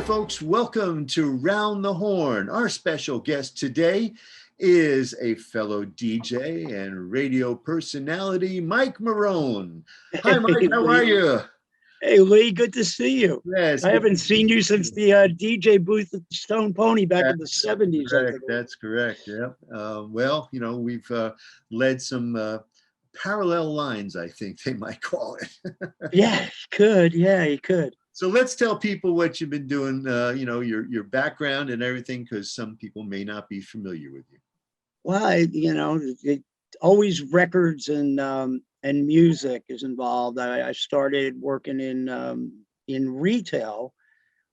folks, welcome to Round the Horn. Our special guest today is a fellow DJ and radio personality, Mike Marrone. Hi, Mike. How are you? Hey, Lee. Good to see you. Yes, I haven't seen you since the DJ booth at the Stone Pony back in the 70s. Correct. That's correct. Yeah. Well, you know, we've led some parallel lines, I think they might call it. Yeah, you could. Yeah, you could. So let's tell people what you've been doing, you know, your background and everything, because some people may not be familiar with you. Well, always records and music is involved. I started working in retail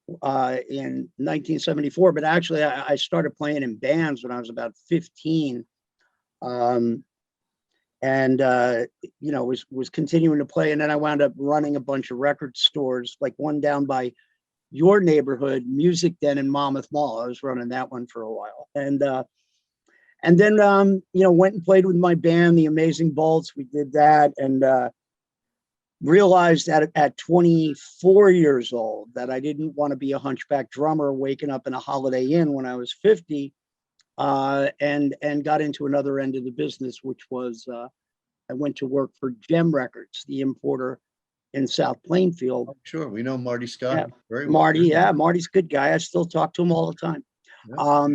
in 1974, but actually I started playing in bands when I was about 15. Was continuing to play, and then I wound up running a bunch of record stores, like one down by your neighborhood, Music Den in Monmouth Mall. I was running that one for a while, and then went and played with my band, the Amazing Bolts. We did that, and realized that at 24 years old that I didn't want to be a hunchback drummer waking up in a Holiday Inn when I was 50. And got into another end of the business, which was I went to work for Gem Records, the importer in South Plainfield. Oh, sure, we know Marty Scott. Yeah. Very well. Marty, yeah, Marty's a good guy. I still talk to him all the time. Yeah.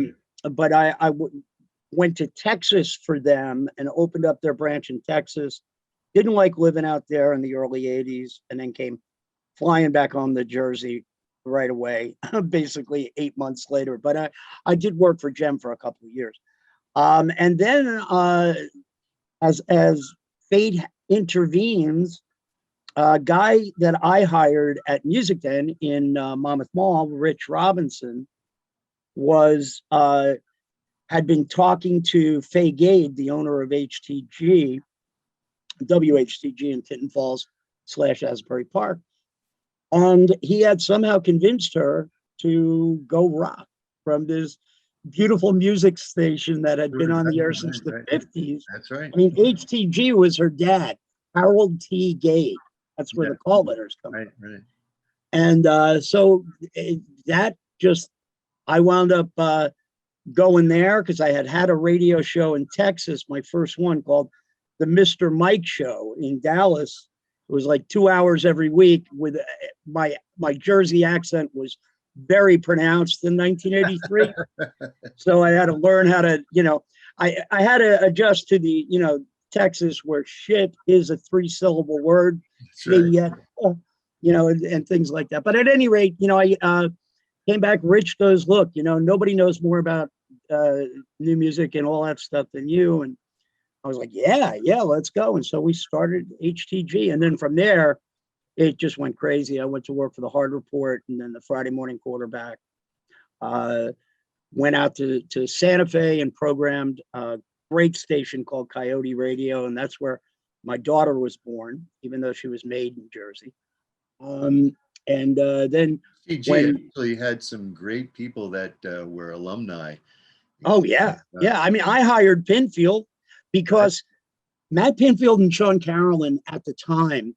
But I went to Texas for them and opened up their branch in Texas. Didn't like living out there in the early 80s, and then came flying back home to Jersey right away, basically 8 months later. But I did work for Gem for a couple of years. And then as fate intervenes, a guy that I hired at Music Den in Monmouth Mall, Rich Robinson, had been talking to Faye Gade, the owner of WHTG in Tinton Falls / Asbury Park. And he had somehow convinced her to go rock from this beautiful music station that had been on the air since the 50s. That's right. I mean, HTG was her dad, Harold T. Gade. That's where the call letters come from. Right. And I wound up going there because I had a radio show in Texas, my first one, called the Mr. Mike Show in Dallas. It was like 2 hours every week with my Jersey accent was very pronounced in 1983. So I had to learn how to, I had to adjust to the, Texas, where shit is a 3-syllable word. Right. And things like that. But at any rate, I came back. Rich goes, look, nobody knows more about new music and all that stuff than you. And I was like, yeah, let's go. And so we started HTG. And then from there, it just went crazy. I went to work for the Hard Report and then the Friday Morning Quarterback. Went out to Santa Fe and programmed a great station called Coyote Radio. And that's where my daughter was born, even though she was made in Jersey. Then actually had some great people that were alumni. Oh, yeah. Yeah. I mean, I hired Pinfield, because Matt Pinfield and Sean Carolyn at the time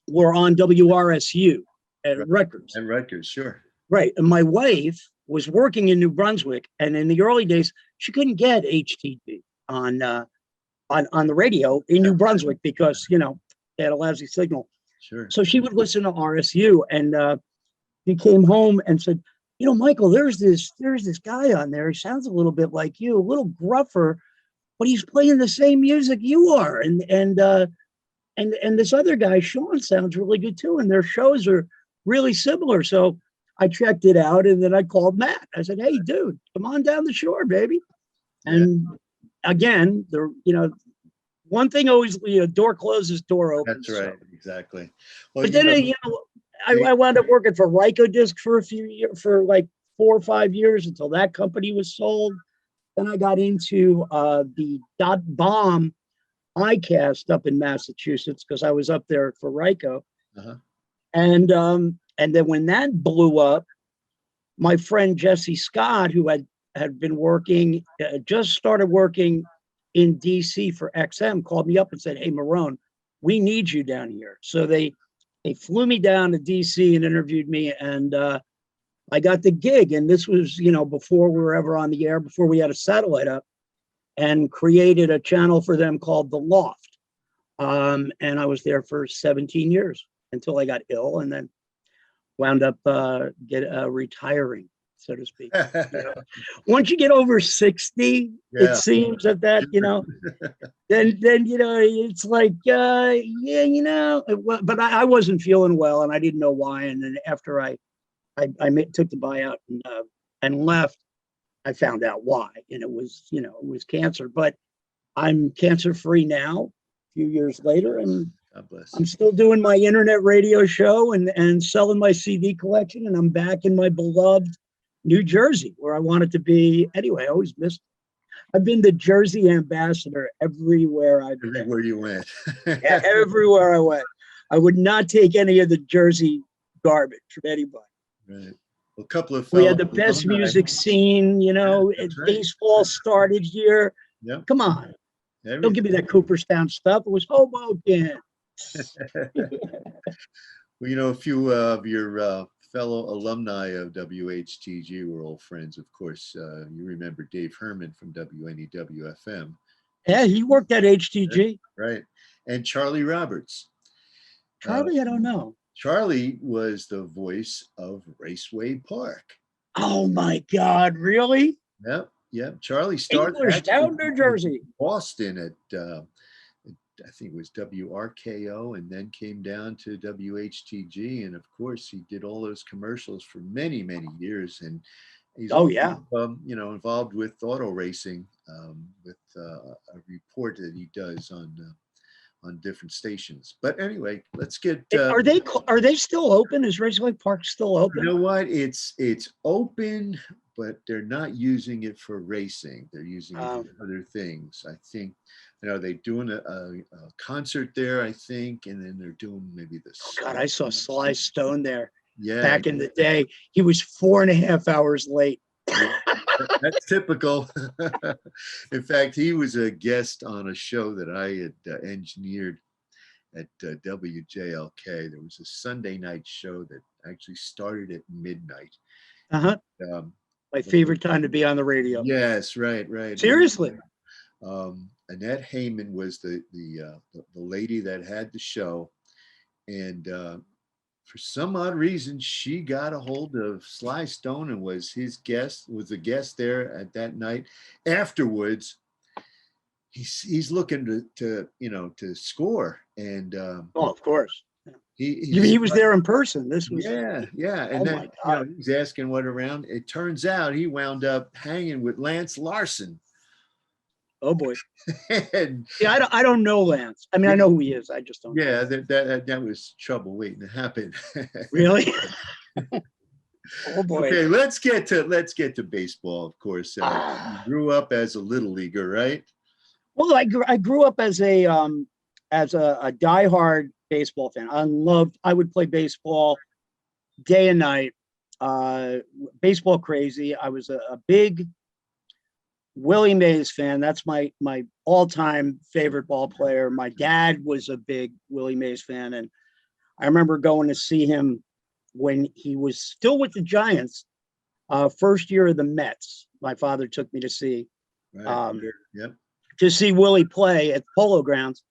were on WRSU at Rutgers. At Rutgers, sure. Right. And my wife was working in New Brunswick, and in the early days, she couldn't get HTG on the radio in New Brunswick because, they had a lousy signal. Sure. So she would listen to RSU, and he came home and said, Michael, there's this guy on there. He sounds a little bit like you, a little gruffer, but he's playing the same music you are. And this other guy, Sean, sounds really good too. And their shows are really similar. So I checked it out, and then I called Matt. I said, hey, dude, come on down the shore, baby. And again, one thing always, door closes, door opens. That's right. So. Exactly. Well, but then, I wound up working for Rykodisc for a few years, for like 4 or 5 years, until that company was sold. Then I got into the .bomb iCast up in Massachusetts because I was up there for Ryko. Uh-huh. And then when that blew up, my friend Jesse Scott, who had been working, just started working in DC for XM, called me up and said, hey, Marrone, we need you down here. So they flew me down to DC and interviewed me, and I got the gig, and this was, before we were ever on the air, before we had a satellite up, and created a channel for them called The Loft. And I was there for 17 years until I got ill, and then wound up retiring, so to speak. Once you get over 60, it seems that then it's like, but I wasn't feeling well, and I didn't know why. And then after I took the buyout and left, I found out why, and it was cancer. But I'm cancer free now, a few years later, and God bless. I'm still doing my internet radio show and selling my CD collection, and I'm back in my beloved New Jersey, where I wanted to be. Anyway, I always missed it. I've been the Jersey ambassador everywhere I've been. Everywhere you went. Yeah, everywhere I went. I would not take any of the Jersey garbage from anybody. Right. Well, a couple of we had the best music scene, right. Baseball started here. Yep. Come on. Don't give me that Cooperstown stuff. It was Hoboken. Well, a few of your fellow alumni of WHTG were old friends, of course. You remember Dave Herman from WNEW-FM. Yeah, he worked at HTG. Right. And Charlie Roberts. Charlie, I don't know. Charlie was the voice of Raceway Park. Oh, my God. Really? Yep. Charlie started Englishtown, New Jersey. Boston at I think it was WRKO, and then came down to WHTG. And of course, he did all those commercials for many, many years. And he's involved with auto racing, with a report that he does on different stations. But anyway, let's get. Are they still open? Is Raceway Park still open? You know what? It's open, but they're not using it for racing. They're using it for other things. I think. They're doing a concert there, I think, and then they're doing maybe this. Oh God, I saw Sly Stone there. Yeah. Back in the day, he was 4.5 hours late. That's typical. In fact, he was a guest on a show that I had engineered at WJLK. There was a Sunday night show that actually started at midnight. My favorite time to be on the radio. Yes, right. Seriously. Annette Heyman was the lady that had the show, and for some odd reason, she got a hold of Sly Stone and was a guest there at that night. Afterwards, he's looking to score, and of course. He was there in person. This was and then he's asking what around. It turns out he wound up hanging with Lance Larson. Oh boy! I don't know Lance. I mean, I know who he is. I just don't. Yeah, that was trouble waiting to happen. Really? Oh boy! Okay, let's get to baseball. Of course, you grew up as a little leaguer, right? Well, I grew up as a diehard baseball fan. I would play baseball day and night. Baseball crazy. I was a big Willie Mays fan. That's my all-time favorite ball player. My dad was a big Willie Mays fan, and I remember going to see him when he was still with the Giants, first year of the Mets. My father took me to see to see Willie play at Polo Grounds,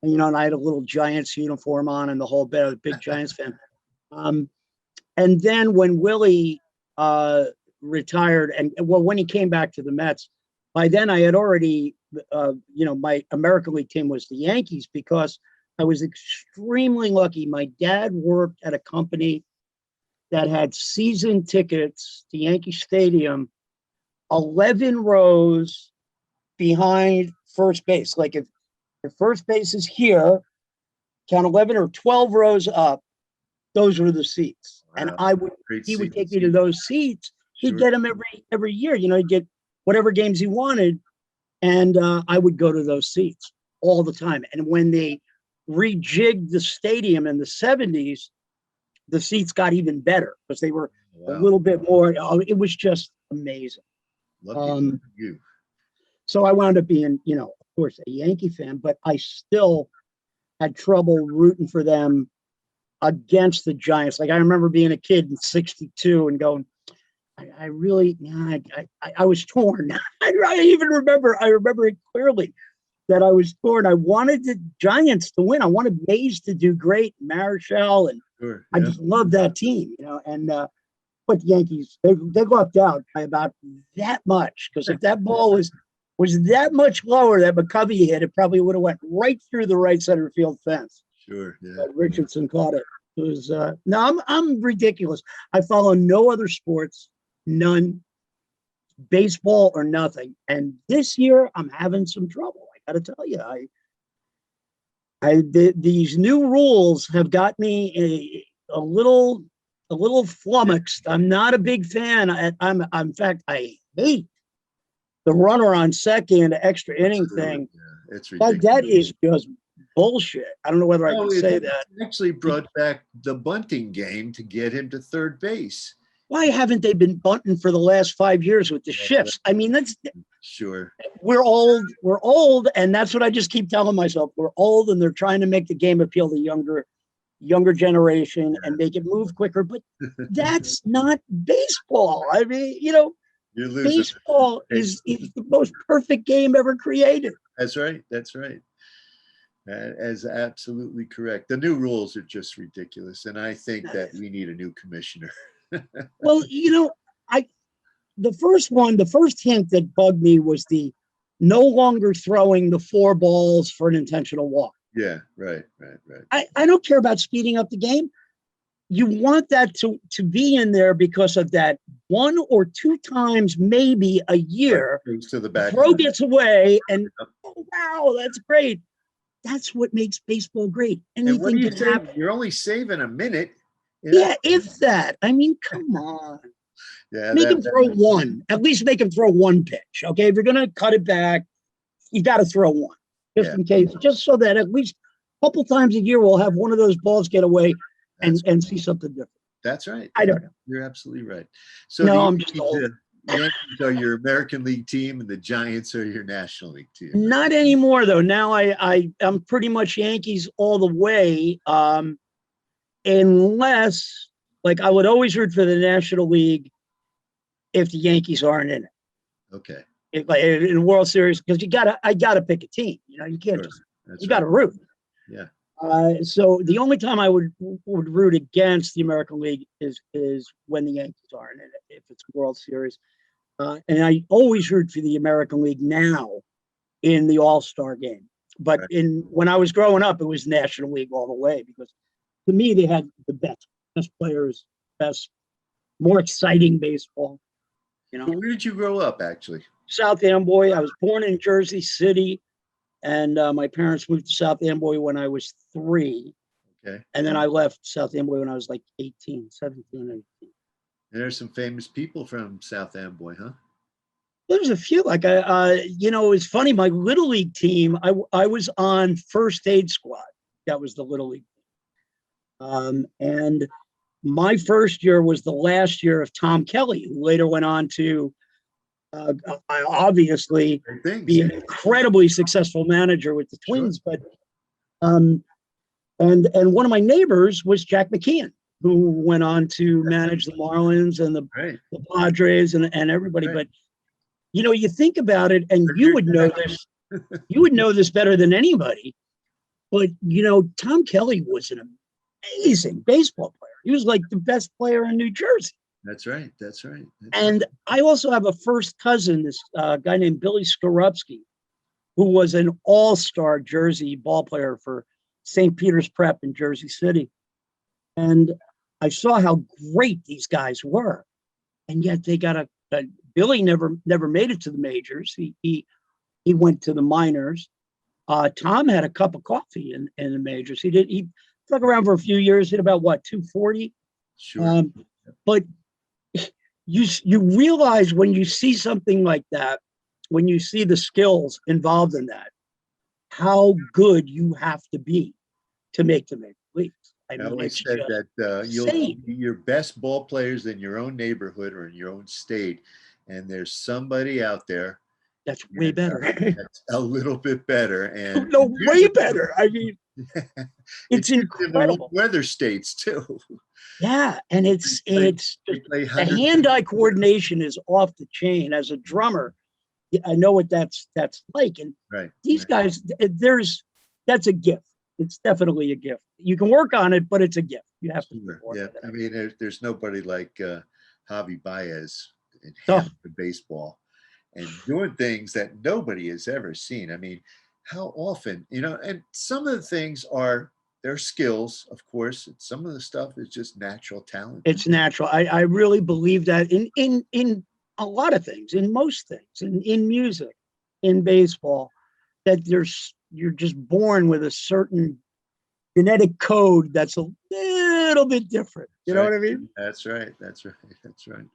and and I had a little Giants uniform on and the whole bit. I was a big Giants fan. And then when Willie retired, and when he came back to the Mets, by then I had already, my American League team was the Yankees, because I was extremely lucky. My dad worked at a company that had season tickets to Yankee Stadium, 11 rows behind first base. Like if your first base is here, count 11 or 12 rows up, those were the seats. Wow. And he would take me to those seats. He'd get them every year. He'd get whatever games he wanted, and I would go to those seats all the time. And when they rejigged the stadium in the 70s, the seats got even better because they were a little bit more. It was just amazing. Lucky you. So I wound up being, of course, a Yankee fan, but I still had trouble rooting for them against the Giants. Like I remember being a kid in '62 and going, I really, yeah, I was torn. I even remember, I remember it clearly that I was torn. I wanted the Giants to win. I wanted Mays to do great, Marichal, and Sure. I Yeah. just loved that team, and but the Yankees, they lucked out by about that much, because if that ball was that much lower that McCovey hit, it probably would have went right through the right center field fence. Sure. Yeah. But Richardson caught it. It was no, I'm ridiculous. I follow no other sports, none, baseball or nothing. And this year I'm having some trouble. I got to tell you, these new rules have got me a little flummoxed. I'm not a big fan. I'm in fact, I hate the runner on second extra inning thing. Yeah, it's ridiculous. That is just bullshit. I don't know whether I can say it that. actually brought back the bunting game to get him to third base. Why haven't they been bunting for the last 5 years with the shifts? I mean, that's sure. We're old, and that's what I just keep telling myself. We're old, and they're trying to make the game appeal to younger generation and make it move quicker. But that's not baseball. I mean, you're losing. Baseball is the most perfect game ever created. That's right. That's right. That is absolutely correct. The new rules are just ridiculous, and I think that we need a new commissioner. Well, the first hint that bugged me was the no longer throwing the 4 balls for an intentional walk. Yeah, right. I don't care about speeding up the game. You want that to be in there because of that 1 or 2 times, maybe a year. Goes to the back. Throw gets away, and oh, wow, that's great. That's what makes baseball great. Anything can happen. You're only saving a minute. Yeah, if that. I mean, come on. Yeah, make him throw one. At least make him throw one pitch. Okay, if you're gonna cut it back, you got to throw one, just in case, just so that at least a couple times a year we'll have one of those balls get away and see something different. That's right. I don't know. You're absolutely right. So no, I'm just old. The Yankees are your American League team, and the Giants are your National League team. Not anymore, though. Now I'm pretty much Yankees all the way, unless, like, I would always root for the National League if the Yankees aren't in it. Okay. In World Series, because I gotta pick a team. You can't just gotta root. Yeah. So the only time I would root against the American League is when the Yankees aren't in it, if it's World Series. And I always root for the American League now in the All-Star game. But when I was growing up, it was National League all the way, because to me they had the best players, more exciting baseball. Where did you grow up, actually? South Amboy. I was born in Jersey City, and my parents moved to South Amboy when I was 3. Okay. And then I left South Amboy when I was like 17, 18. And there's some famous people from South Amboy, huh? There's a few. Like, it's funny. My Little League team, I was on first aid squad. That was the Little League team. And my first year was the last year of Tom Kelly, who later went on to obviously be an incredibly successful manager with the Twins. Sure. But and one of my neighbors was Jack McKeon, who went on to manage the Marlins and the Padres and everybody. But you think about it, and you would know this. You would know this better than anybody. But Tom Kelly was an amazing baseball player. He was like the best player in New Jersey. That's right. And I also have a first cousin, this guy named Billy Skorupski, who was an all-star Jersey ball player for St. Peter's Prep in Jersey City. And I saw how great these guys were. And yet they got Billy never made it to the majors. He went to the minors. Tom had a cup of coffee in the majors. He stuck around for a few years, hit about 240. Sure. But you realize when you see something like that, when you see the skills involved in that, how good you have to be to make the major leagues. I always said that you'll be your best ball players in your own neighborhood or in your own state, and there's somebody out there that's way better. That's a little bit better, and way better. I mean, it's incredible. weather states too. Yeah, and it's They just, play the 100. hand-eye coordination is off the chain. As a drummer, I know what that's like. And Right. these guys, that's a gift. It's definitely a gift. You can work on it, but it's a gift. You have to Sure. work Yeah. on I it. mean, there's nobody like Javi Baez in Oh. half the baseball and doing things that nobody has ever seen. I mean, how often, and some of the things are their skills, of course. Some of the stuff is just natural talent. It's natural. I really believe that in a lot of things, in most things, in music, in baseball, that you're just born with a certain genetic code that's a little bit different. You know what I mean? That's right. That's right. That's right.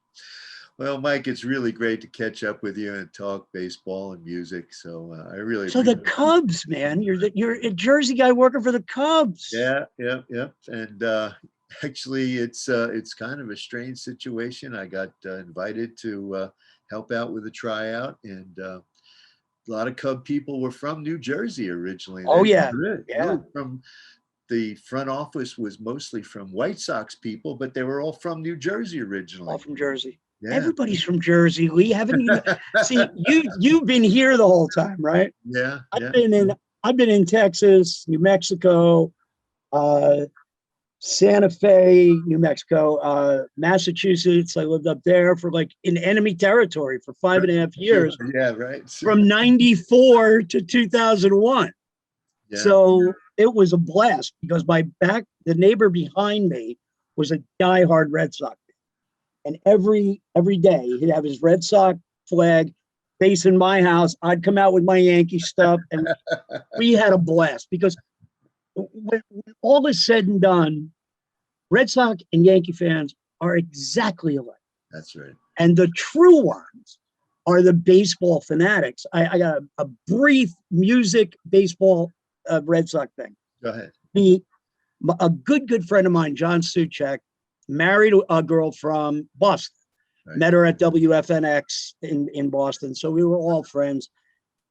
Well, Mike, it's really great to catch up with you and talk baseball and music. So I really So the appreciate it. Cubs, man, you're a Jersey guy working for the Cubs. Yeah. And actually, it's kind of a strange situation. I got invited to help out with a tryout, and a lot of Cub people were from New Jersey originally. Oh, They yeah. really from the front office was mostly from White Sox people, but they were all from New Jersey originally. All from Jersey. Yeah. Everybody's from Jersey, Lee. Haven't you? See, you've been here the whole time, right? Yeah. I've been in Texas, New Mexico, Santa Fe, New Mexico, Massachusetts. I lived up there for like in enemy territory for 5.5 years. Yeah, right. From 94 to 2001. Yeah. So it was a blast because the neighbor behind me was a diehard Red Sox fan. And every day he'd have his Red Sox flag facing my house. I'd come out with my Yankee stuff, and we had a blast because when all is said and done, Red Sox and Yankee fans are exactly alike. That's right. And the true ones are the baseball fanatics. I got a brief music baseball Red Sox thing. Go ahead. A good friend of mine, John Suchek, married a girl from Boston. Right. Met her at WFNX in Boston. So we were all friends.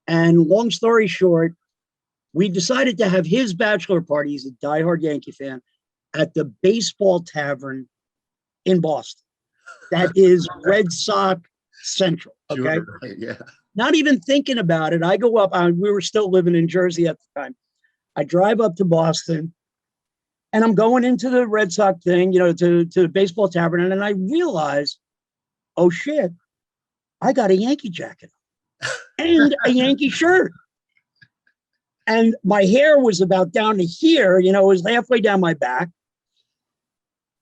And long story short, we decided to have his bachelor party. He's a diehard Yankee fan at the Baseball Tavern in Boston. That is Red Sox Central. Okay. Sure, right, yeah. Not even thinking about it. I go up. We were still living in Jersey at the time. I drive up to Boston, and I'm going into the Red Sox thing, to the Baseball Tavern, and I realize, oh shit, I got a Yankee jacket and a Yankee shirt. And my hair was about down to here, it was halfway down my back.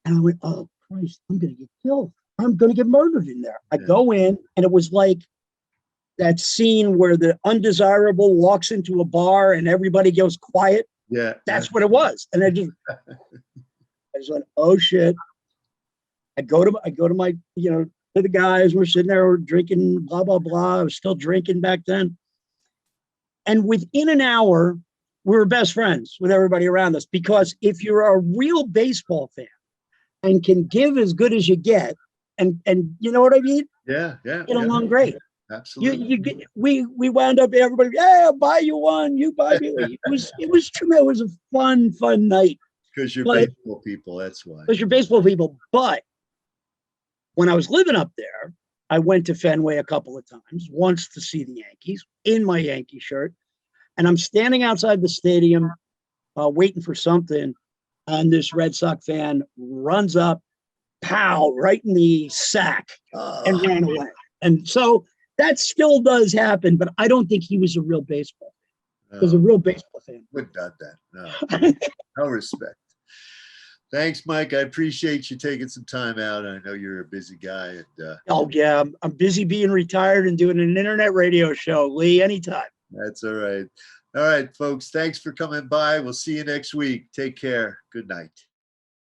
And I went, oh Christ, I'm going to get killed. I'm going to get murdered in there. I go in, and it was like that scene where the undesirable walks into a bar and everybody goes quiet. Yeah. That's what it was. And I just went, oh shit. I go to my, to the guys, we're sitting there, we're drinking, blah, blah, blah. I was still drinking back then. And within an hour, we were best friends with everybody around us, because if you're a real baseball fan and can give as good as you get, and you know what I mean? Yeah. Get along great. Absolutely. We wound up, everybody, I'll buy you one, you buy me. It was true. It was a fun night. Because you're baseball people, that's why. Because you're baseball people. But when I was living up there, I went to Fenway a couple of times, once to see the Yankees in my Yankee shirt. And I'm standing outside the stadium waiting for something. And this Red Sox fan runs up, pow, right in the sack, and ran away. And so that still does happen, but I don't think he was a real baseball fan. He was a real baseball fan. Would not that. No. No respect. Thanks, Mike. I appreciate you taking some time out. I know you're a busy guy. And oh, yeah. I'm busy being retired and doing an internet radio show, Lee, anytime. That's all right. All right, folks. Thanks for coming by. We'll see you next week. Take care. Good night.